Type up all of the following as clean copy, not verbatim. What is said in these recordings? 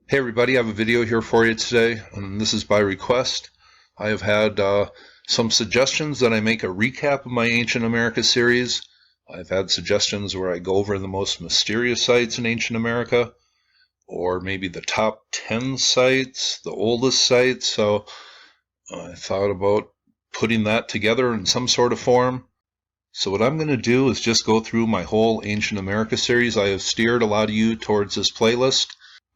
Hey everybody, I have a video here for you today, and this is by request. I have had some suggestions that I make a recap of my Ancient America series. I've had suggestions where I go over the most mysterious sites in Ancient America, or maybe the top 10 sites, the oldest sites, so I thought about putting that together in some sort of form. So what I'm going to do is just go through my whole Ancient America series. I have steered a lot of you towards this playlist.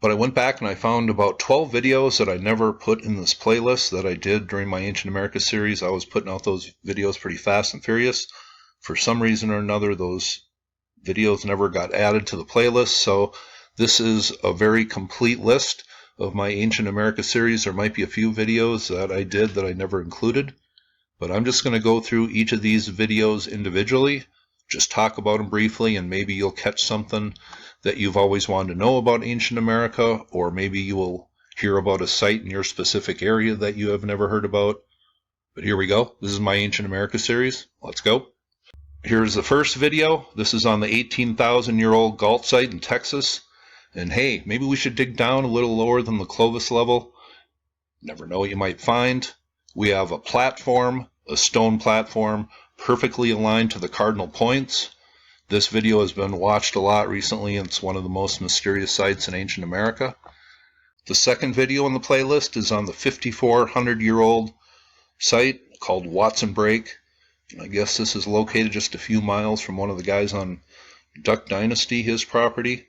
But I went back and I found about 12 videos that I never put in this playlist that I did during my Ancient America series. I was putting out those videos pretty fast and furious. For some reason or another, those videos never got added to the playlist. So this is a very complete list of my Ancient America series. There might be a few videos that I did that I never included. But I'm just going to go through each of these videos individually, just talk about them briefly, and maybe you'll catch something that you've always wanted to know about Ancient America, or maybe you will hear about a site in your specific area that you have never heard about. But here we go. This is my Ancient America series. Let's go. Here's the first video. This is on the 18,000-year-old Galt site in Texas. And hey, maybe we should dig down a little lower than the Clovis level. Never know what you might find. We have a platform, a stone platform, perfectly aligned to the cardinal points. This video has been watched a lot recently, and it's one of the most mysterious sites in Ancient America. The second video in the playlist is on the 5,400-year-old site called Watson Break. I guess this is located just a few miles from one of the guys on Duck Dynasty, his property.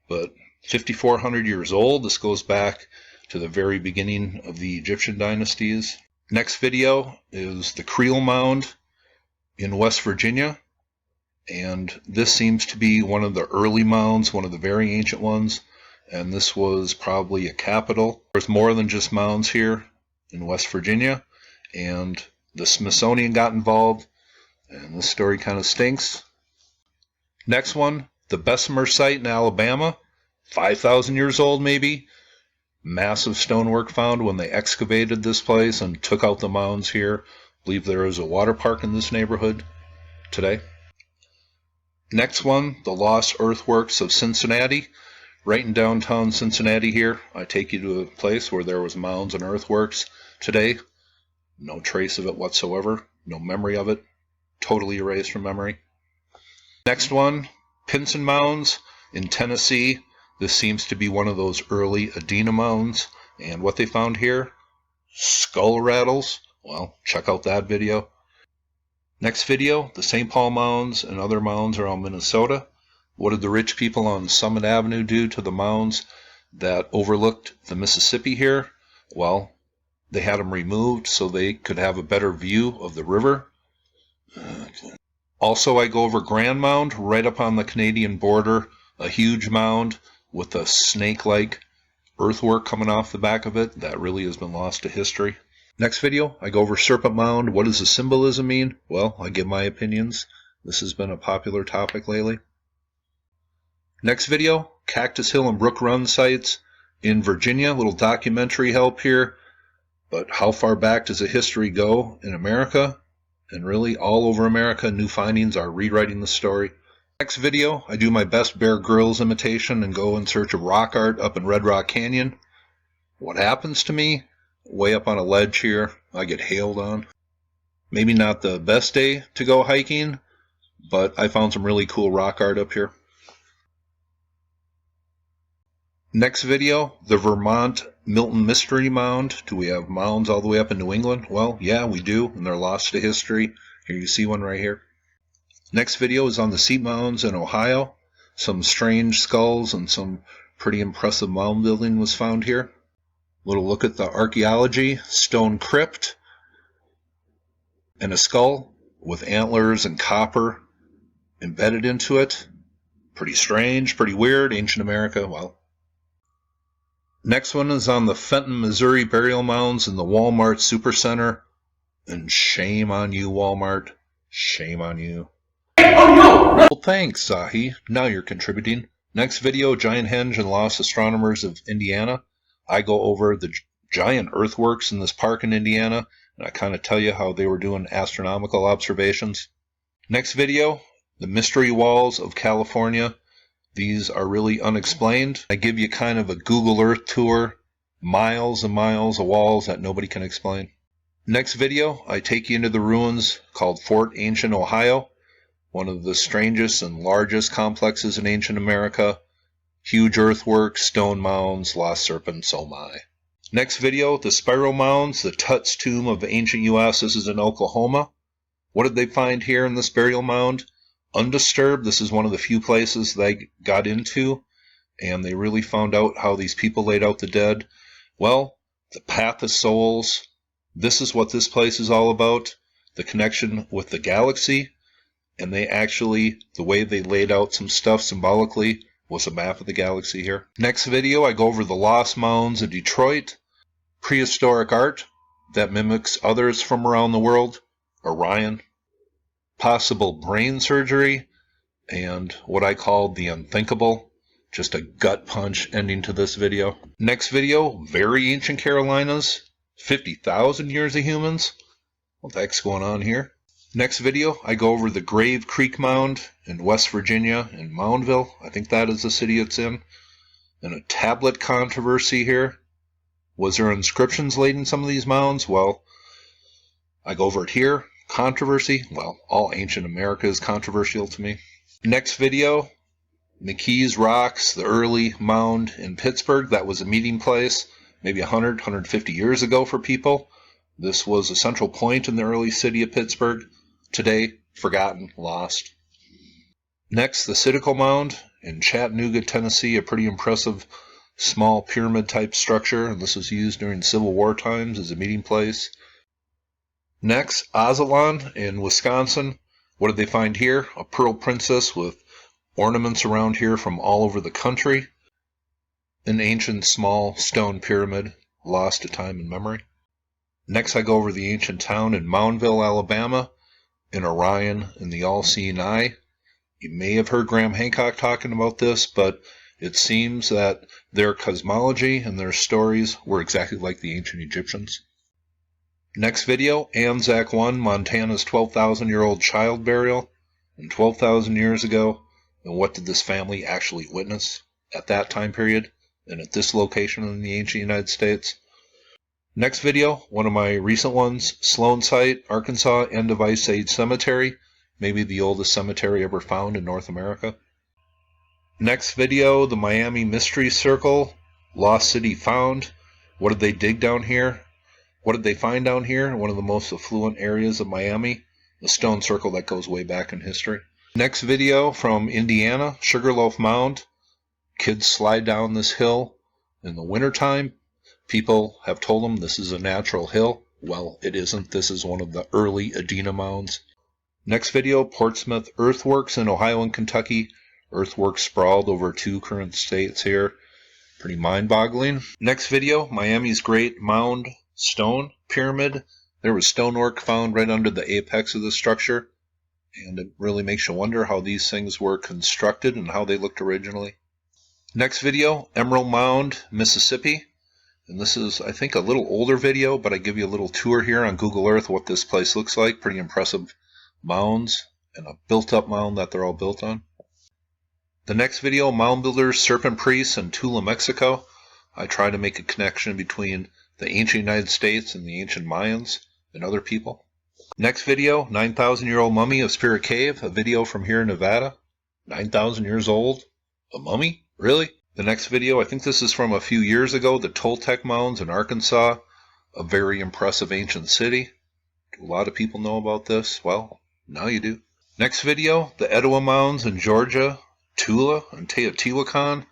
But 5,400 years old, this goes back to the very beginning of the Egyptian dynasties. Next video is the Creel Mound in West Virginia. And this seems to be one of the early mounds, one of the very ancient ones. And this was probably a capital. There's more than just mounds here in West Virginia. And the Smithsonian got involved. And this story kind of stinks. Next one, the Bessemer site in Alabama. 5,000 years old maybe. Massive stonework found when they excavated this place and took out the mounds here. I believe there is a water park in this neighborhood today. Next one, the Lost Earthworks of Cincinnati. Right in downtown Cincinnati here, I take you to a place where there was mounds and earthworks today. No trace of it whatsoever. No memory of it. Totally erased from memory. Next one, Pinson Mounds in Tennessee. This seems to be one of those early Adena mounds. And what they found here, skull rattles. Well, check out that video. Next video, the St. Paul Mounds and other mounds around Minnesota. What did the rich people on Summit Avenue do to the mounds that overlooked the Mississippi here? Well, they had them removed so they could have a better view of the river. Also, I go over Grand Mound, right up on the Canadian border. A huge mound with a snake-like earthwork coming off the back of it. That really has been lost to history. Next video, I go over Serpent Mound. What does the symbolism mean? Well, I give my opinions. This has been a popular topic lately. Next video, Cactus Hill and Brook Run sites in Virginia. Little documentary help here. But how far back does the history go in America? And really, all over America, new findings are rewriting the story. Next video, I do my best Bear Grylls imitation and go in search of rock art up in Red Rock Canyon. What happens to me? Way up on a ledge here, I get hailed on. Maybe not the best day to go hiking, but I found some really cool rock art up here. Next video, the Vermont Milton Mystery Mound. Do we have mounds all the way up in New England? Well, yeah, we do, and they're lost to history. Here you see one right here. Next video is on the Seat Mounds in Ohio. Some strange skulls and some pretty impressive mound building was found here. Little look at the archaeology, stone crypt, and a skull with antlers and copper embedded into it. Pretty strange, pretty weird, Ancient America, well. Next one is on the Fenton, Missouri burial mounds in the Walmart Supercenter. And shame on you, Walmart. Shame on you. Oh no! Well, thanks, Zahi. Now you're contributing. Next video, Giant Henge and Lost Astronomers of Indiana. I go over the giant earthworks in this park in Indiana, and I kind of tell you how they were doing astronomical observations. Next video, the Mystery Walls of California. These are really unexplained. I give you kind of a Google Earth tour, miles and miles of walls that nobody can explain. Next video, I take you into the ruins called Fort Ancient Ohio, one of the strangest and largest complexes in ancient America. Huge earthworks, stone mounds, lost serpents, oh my. Next video, the Spiro Mounds, the Tut's tomb of the ancient U.S. This is in Oklahoma. What did they find here in this burial mound? Undisturbed. This is one of the few places they got into, and they really found out how these people laid out the dead. Well, the path of souls. This is what this place is all about. The connection with the galaxy. And they actually, the way they laid out some stuff symbolically was a map of the galaxy here. Next video, I go over the Lost Mounds of Detroit, prehistoric art that mimics others from around the world, Orion, possible brain surgery, and what I call the unthinkable, just a gut punch ending to this video. Next video, very ancient Carolinas, 50,000 years of humans. What the heck's going on here? Next video, I go over the Grave Creek Mound in West Virginia, in Moundville. I think that is the city it's in. And a tablet controversy here. Was there inscriptions laid in some of these mounds? Well, I go over it here. Controversy. Well, all ancient America is controversial to me. Next video, McKee's Rocks, the early mound in Pittsburgh. That was a meeting place maybe 100, 150 years ago for people. This was a central point in the early city of Pittsburgh. Today, forgotten, lost. Next, the Citical Mound in Chattanooga, Tennessee, a pretty impressive small pyramid-type structure, and this was used during Civil War times as a meeting place. Next, Azalon in Wisconsin. What did they find here? A pearl princess with ornaments around here from all over the country. An ancient small stone pyramid, lost to time and memory. Next, I go over the ancient town in Moundville, Alabama, in Orion, in the all-seeing eye. You may have heard Graham Hancock talking about this, but it seems that their cosmology and their stories were exactly like the ancient Egyptians. Next video, Anzac 1, Montana's 12,000-year-old child burial, and 12,000 years ago, and what did this family actually witness at that time period, and at this location in the ancient United States. Next video, one of my recent ones, Sloan Site, Arkansas, End of Ice Age Cemetery, maybe the oldest cemetery ever found in North America. Next video, the Miami Mystery Circle, Lost City Found. What did they dig down here? What did they find down here? One of the most affluent areas of Miami, the stone circle that goes way back in history. Next video from Indiana, Sugarloaf Mound. Kids slide down this hill in the wintertime. People have told them this is a natural hill. Well, it isn't. This is one of the early Adena mounds. Next video, Portsmouth Earthworks in Ohio and Kentucky. Earthworks sprawled over 2 current states here. Pretty mind-boggling. Next video, Miami's Great Mound Stone Pyramid. There was stonework found right under the apex of the structure. And it really makes you wonder how these things were constructed and how they looked originally. Next video, Emerald Mound, Mississippi. And this is, I think, a little older video, but I give you a little tour here on Google Earth what this place looks like. Pretty impressive mounds and a built-up mound that they're all built on. The next video, Mound Builders, Serpent Priests in Tula, Mexico. I try to make a connection between the ancient United States and the ancient Mayans and other people. Next video, 9,000-year-old mummy of Spirit Cave, a video from here in Nevada. 9,000 years old? A mummy? Really? The next video, I think this is from a few years ago, the Toltec Mounds in Arkansas, a very impressive ancient city. Do a lot of people know about this? Well, now you do. Next video, the Etowah Mounds in Georgia, Tula, and Teotihuacan.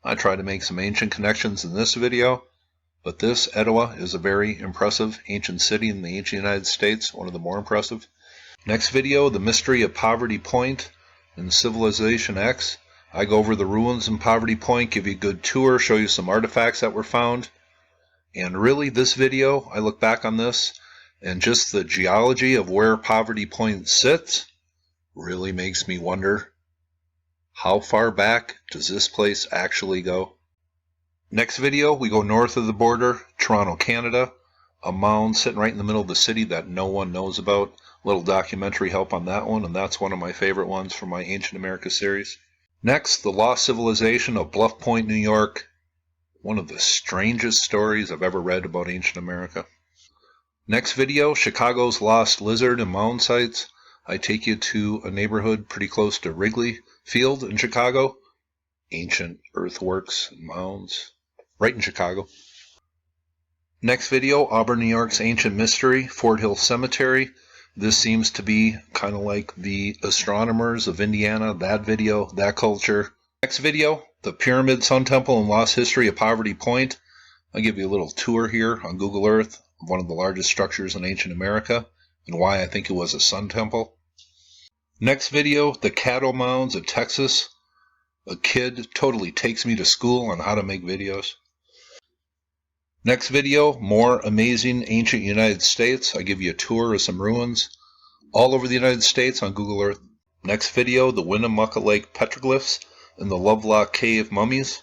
I try to make some ancient connections in this video, but this Etowah is a very impressive ancient city in the ancient United States, one of the more impressive. Next video, the Mystery of Poverty Point in Civilization X. I go over the ruins in Poverty Point, give you a good tour, show you some artifacts that were found. And really, this video, I look back on this, and just the geology of where Poverty Point sits really makes me wonder, how far back does this place actually go? Next video, we go north of the border, Toronto, Canada. A mound sitting right in the middle of the city that no one knows about. Little documentary help on that one, and that's one of my favorite ones from my Ancient America series. Next, the lost civilization of Bluff Point, New York. One of the strangest stories I've ever read about ancient America. Next video, Chicago's lost lizard and mound sites. I take you to a neighborhood pretty close to Wrigley Field in Chicago. Ancient earthworks and mounds, right in Chicago. Next video, Auburn, New York's ancient mystery, Fort Hill Cemetery. This seems to be kind of like the astronomers of Indiana, that video, that culture. Next video, the Pyramid Sun Temple and Lost History of Poverty Point. I'll give you a little tour here on Google Earth of one of the largest structures in ancient America and why I think it was a sun temple. Next video, the Caddo Mounds of Texas. A kid totally takes me to school on how to make videos. Next video, more amazing ancient United States. I give you a tour of some ruins all over the United States on Google Earth. Next video, the Winnemucca Lake petroglyphs and the Lovelock Cave mummies.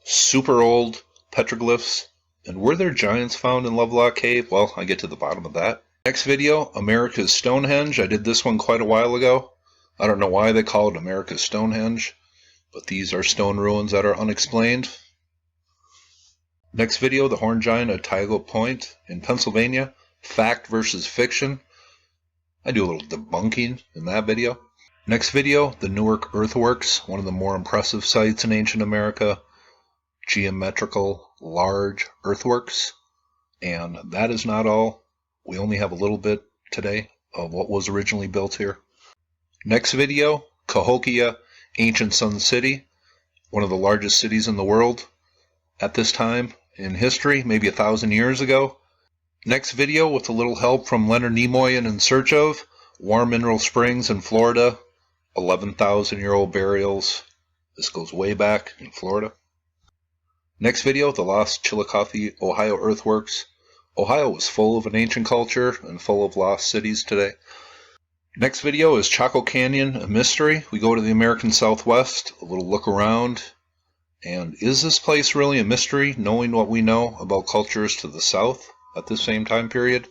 Super old petroglyphs. And were there giants found in Lovelock Cave? Well, I get to the bottom of that. Next video, America's Stonehenge. I did this one quite a while ago. I don't know why they call it America's Stonehenge, but these are stone ruins that are unexplained. Next video, the Horned Giant at Tioga Point in Pennsylvania. Fact versus fiction. I do a little debunking in that video. Next video, the Newark Earthworks, one of the more impressive sites in ancient America. Geometrical, large earthworks. And that is not all. We only have a little bit today of what was originally built here. Next video, Cahokia, ancient Sun City, one of the largest cities in the world at this time in history, maybe 1,000 years ago. Next video, with a little help from Leonard Nimoy and In Search Of, Warm Mineral Springs in Florida, 11,000-year-old burials. This goes way back in Florida. Next video, the lost Chillicothe, Ohio earthworks. Ohio was full of an ancient culture and full of lost cities today. Next video is Chaco Canyon, a mystery. We go to the American Southwest, a little look around. And is this place really a mystery, knowing what we know about cultures to the south at this same time period?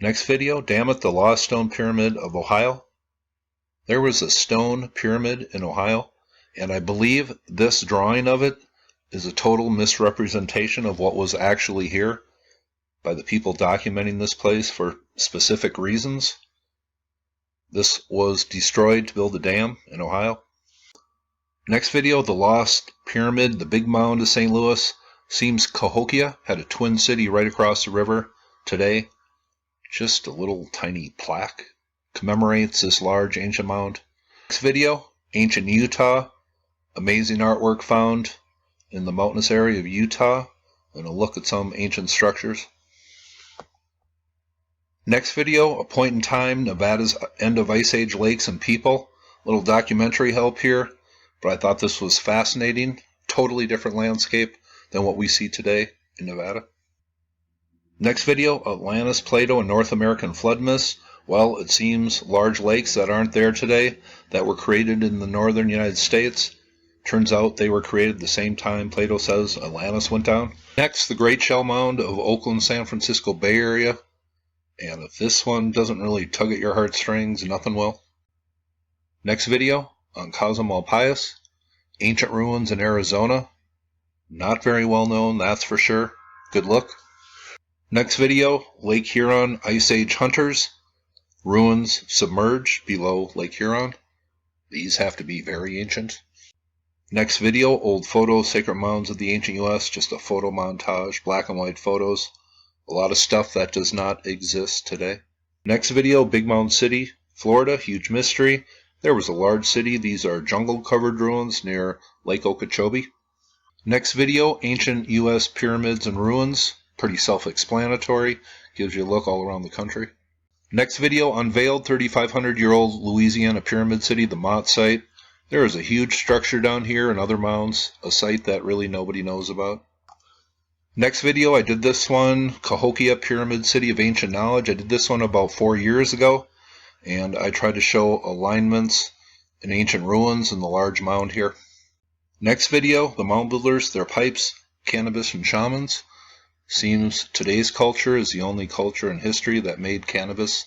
Next video, damn it, the Lost Stone Pyramid of Ohio. There was a stone pyramid in Ohio, and I believe this drawing of it is a total misrepresentation of what was actually here by the people documenting this place for specific reasons. This was destroyed to build a dam in Ohio. Next video, the Lost Pyramid, the Big Mound of St. Louis. Seems Cahokia had a twin city right across the river. Today, just a little tiny plaque commemorates this large ancient mound. Next video, ancient Utah. Amazing artwork found in the mountainous area of Utah. And a look at some ancient structures. Next video, a point in time, Nevada's end of Ice Age lakes and people. Little documentary help here. But I thought this was fascinating. Totally different landscape than what we see today in Nevada. Next video, Atlantis, Plato, and North American flood myths. Well, it seems large lakes that aren't there today that were created in the northern United States. Turns out they were created the same time Plato says Atlantis went down. Next, the Great Shell Mound of Oakland, San Francisco Bay Area. And if this one doesn't really tug at your heartstrings, nothing will. Next video, on Cozumel Pius, ancient ruins in Arizona. Not very well known, that's for sure. Good look. Next video, Lake Huron Ice Age Hunters. Ruins submerged below Lake Huron. These have to be very ancient. Next video, old photos, sacred mounds of the ancient U.S. Just a photo montage, black and white photos. A lot of stuff that does not exist today. Next video, Big Mound City, Florida, huge mystery. There was a large city. These are jungle-covered ruins near Lake Okeechobee. Next video, ancient U.S. pyramids and ruins. Pretty self-explanatory. Gives you a look all around the country. Next video, unveiled 3,500-year-old Louisiana pyramid city, the Mott site. There is a huge structure down here and other mounds, a site that really nobody knows about. Next video, I did this one, Cahokia Pyramid City of Ancient Knowledge. I did this one about 4 years ago. And I tried to show alignments in ancient ruins in the large mound here. Next video, the mound builders, their pipes, cannabis, and shamans. Seems today's culture is the only culture in history that made cannabis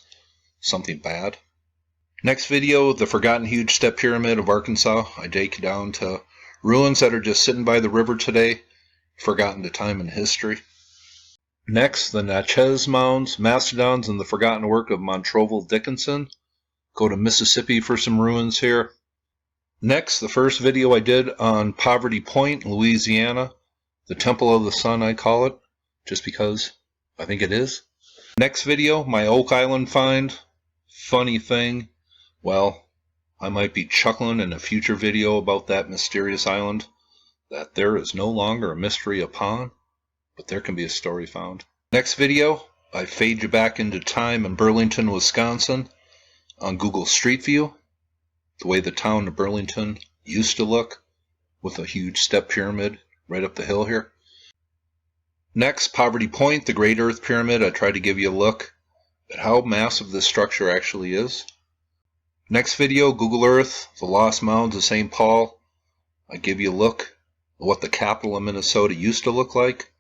something bad. Next video, the Forgotten Huge Step Pyramid of Arkansas. I take you down to ruins that are just sitting by the river today, forgotten to time and history. Next, the Natchez Mounds, Mastodons, and the forgotten work of Montroval Dickinson. Go to Mississippi for some ruins here. Next, the first video I did on Poverty Point, Louisiana. The Temple of the Sun, I call it, just because I think it is. Next video, my Oak Island find. Funny thing, well, I might be chuckling in a future video about that mysterious island, that there is no longer a mystery upon, but there can be a story found. Next video, I fade you back into time in Burlington, Wisconsin on Google Street View, the way the town of Burlington used to look, with a huge step pyramid right up the hill here. Next, Poverty Point, the Great Earth Pyramid. I try to give you a look at how massive this structure actually is. Next video, Google Earth, the Lost Mounds of St. Paul. I give you a look at what the capital of Minnesota used to look like.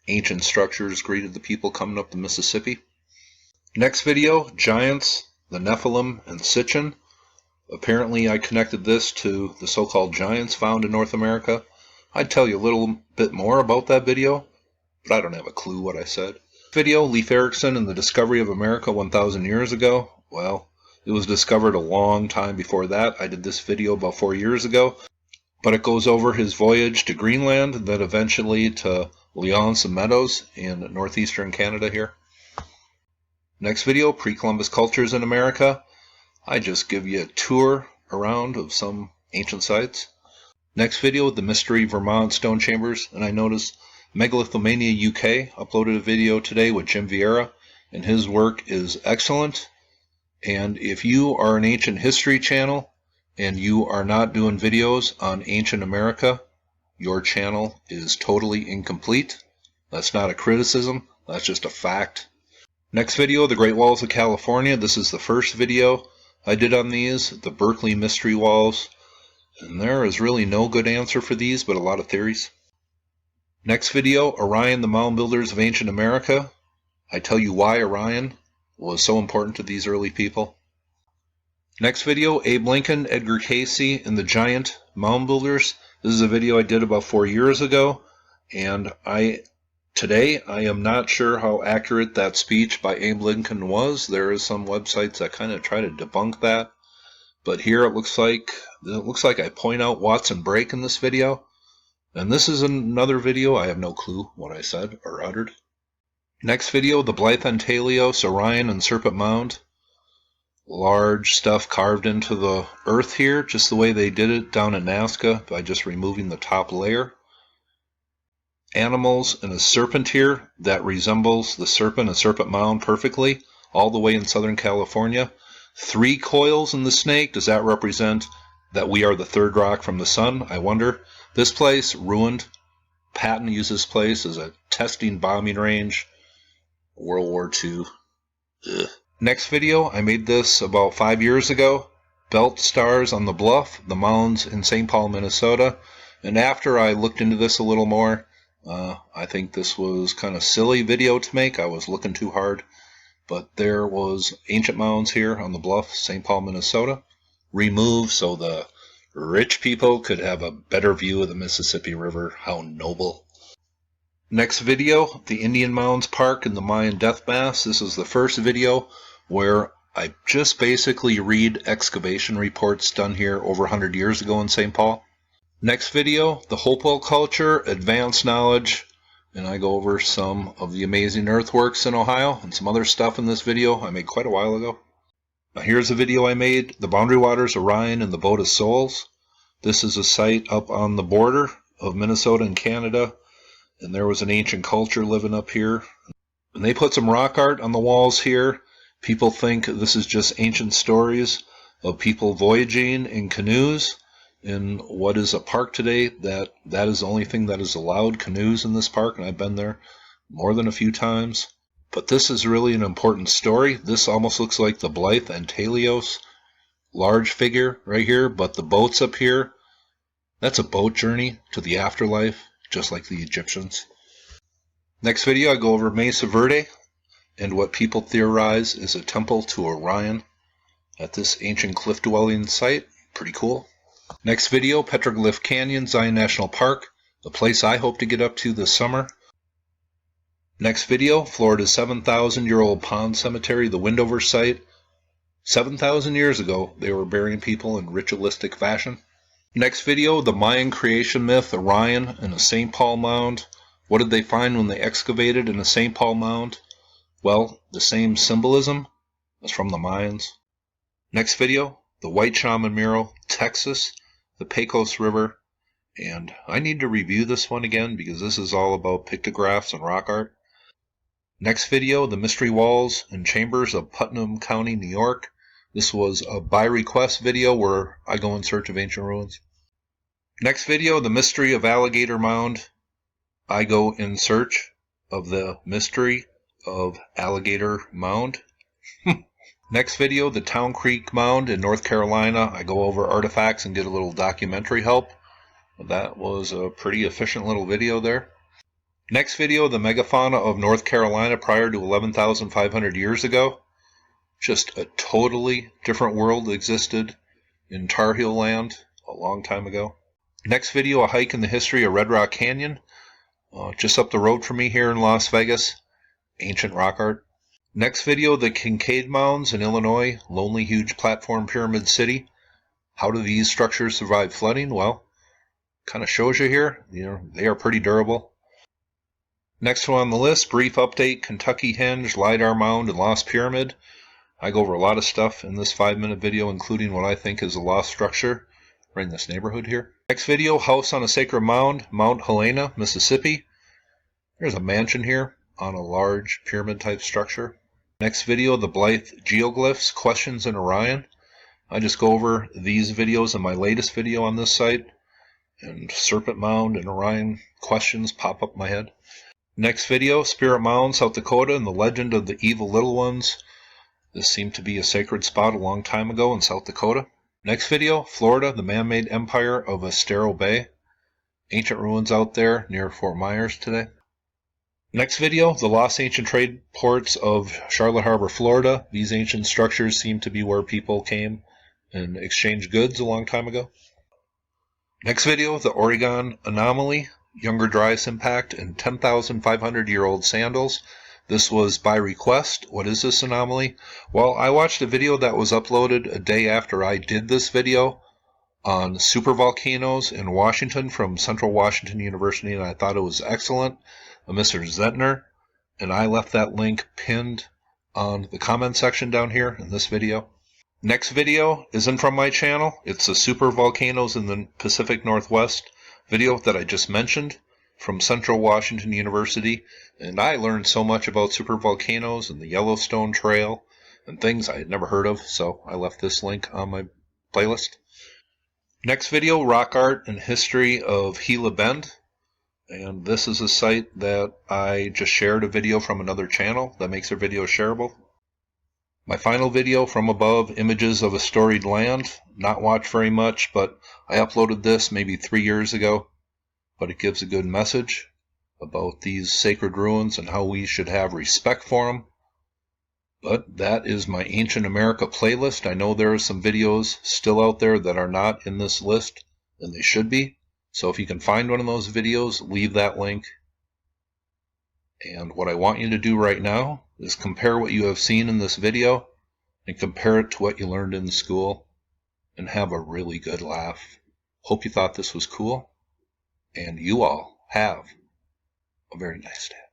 Ancient structures greeted the people coming up the Mississippi. Next video, Giants, the Nephilim, and Sitchin. Apparently I connected this to the so-called giants found in North America. I'd tell you a little bit more about that video, but I don't have a clue what I said. Video, Leif Erikson and the discovery of America 1,000 years ago. Well, it was discovered a long time before that. I did this video about 4 years ago, but it goes over his voyage to Greenland and then eventually to L'Anse Meadows in northeastern Canada here. Next video, Pre-Columbus Cultures in America. I just give you a tour around of some ancient sites. Next video, the Mystery Vermont Stone Chambers, and I noticed Megalithomania UK uploaded a video today with Jim Vieira, and his work is excellent. And if you are an ancient history channel and you are not doing videos on ancient America, your channel is totally incomplete. That's not a criticism, that's just a fact. Next video, the Great Walls of California. This is the first video I did on these, the Berkeley Mystery Walls. And there is really no good answer for these, but a lot of theories. Next video, Orion, the Mound Builders of Ancient America. I tell you why Orion was so important to these early people. Next video, Abe Lincoln, Edgar Cayce, and the Giant Mound Builders. This is a video I did about 4 years ago, and today I am not sure how accurate that speech by Abe Lincoln was. There is some websites that kind of try to debunk that. But here it looks like I point out Watson Brake in this video. And this is another video I have no clue what I said or uttered. Next video, the Blythe and Talios, Orion, and Serpent Mound. Large stuff carved into the earth here, just the way they did it down in Nazca by just removing the top layer. Animals and a serpent here that resembles the serpent, a serpent mound perfectly, all the way in Southern California. 3 coils in the snake. Does that represent that we are the third rock from the sun? I wonder. This place, ruined. Patton used this place as a testing bombing range. World War II. Ugh. Next video, I made this about 5 years ago. Belt stars on the bluff, the mounds in St. Paul, Minnesota. And after I looked into this a little more, I think this was kind of silly video to make. I was looking too hard. But there was ancient mounds here on the bluff, St. Paul, Minnesota, removed so the rich people could have a better view of the Mississippi River. How noble. Next video, the Indian Mounds Park and the Mayan Death Mass. This is the first video where I just basically read excavation reports done here over 100 years ago in St. Paul. Next video, the Hopewell culture, advanced knowledge. And I go over some of the amazing earthworks in Ohio and some other stuff in this video I made quite a while ago. Now here's a video I made, the Boundary Waters, Orion, and the Boat of Souls. This is a site up on the border of Minnesota and Canada, and there was an ancient culture living up here. And they put some rock art on the walls here. People think this is just ancient stories of people voyaging in canoes. In what is a park today, that is the only thing that is allowed, canoes in this park, and I've been there more than a few times. But this is really an important story. This almost looks like the Blythe and Talios large figure right here, but the boats up here, that's a boat journey to the afterlife, just like the Egyptians. Next video, I go over Mesa Verde and what people theorize is a temple to Orion. at this ancient cliff dwelling site. Pretty cool. Next video, Petroglyph Canyon, Zion National Park, the place I hope to get up to this summer. Next video, Florida's 7,000-year-old pond cemetery, the Windover site. 7,000 years ago, they were burying people in ritualistic fashion. Next video, the Mayan creation myth, Orion and a St. Paul mound. What did they find when they excavated in a St. Paul mound? Well, the same symbolism as from the Mayans. Next video, the White Shaman mural, Texas, the Pecos River. And I need to review this one again because this is all about pictographs and rock art. Next video, the Mystery Walls and Chambers of Putnam County, New York. This was a by request video where I go in search of ancient ruins. Next video, the Mystery of Alligator Mound. I go in search of the mystery of Alligator Mound. Next video, the Town Creek Mound in North Carolina. I go over artifacts and get a little documentary help. That was a pretty efficient little video there. Next video, the megafauna of North Carolina prior to 11,500 years ago. Just a totally different world existed in Tar Heel land a long time ago. Next video, a hike in the history of Red Rock Canyon, just up the road from me here in Las Vegas, ancient rock art. Next video, the Kincaid Mounds in Illinois, lonely huge platform pyramid city. How do these structures survive flooding? Well, kind of shows you here, they are pretty durable. Next one on the list, brief update, Kentucky Henge, LiDAR Mound, and Lost Pyramid. I go over a lot of stuff in this 5-minute video, including what I think is a lost structure right in this neighborhood here. Next video, house on a sacred mound, Mount Helena, Mississippi. There's a mansion here on a large pyramid-type structure. Next video, the Blythe Geoglyphs, Questions in Orion. I just go over these videos in my latest video on this site, and Serpent Mound and Orion questions pop up in my head. Next video, Spirit Mound, South Dakota, and the legend of the evil little ones. This seemed to be a sacred spot a long time ago in South Dakota. Next video, Florida, the man-made empire of Estero Bay. Ancient ruins out there near Fort Myers today. Next video, the lost ancient trade ports of Charlotte Harbor, Florida. These ancient structures seem to be where people came and exchanged goods a long time ago. Next video, the Oregon anomaly, Younger Dryas impact, and 10,500-year-old sandals. This was by request. What is this anomaly? Well, I watched a video that was uploaded a day after I did this video on supervolcanoes in Washington from Central Washington University, and I thought it was excellent. Mr. Zentner, and I left that link pinned on the comment section down here in this video. Next video isn't from my channel. It's the supervolcanoes in the Pacific Northwest video that I just mentioned from Central Washington University, and I learned so much about supervolcanoes and the Yellowstone Trail and things I had never heard of, so I left this link on my playlist. Next video, rock art and history of Gila Bend, and this is a site that I just shared a video from another channel that makes their videos shareable. My final video, from above, images of a storied land, not watched very much, but I uploaded this maybe 3 years ago. But it gives a good message about these sacred ruins and how we should have respect for them. But that is my Ancient America playlist. I know there are some videos still out there that are not in this list, and they should be. So if you can find one of those videos, leave that link. And what I want you to do right now is compare what you have seen in this video and compare it to what you learned in school and have a really good laugh. Hope you thought this was cool. And you all have a very nice day.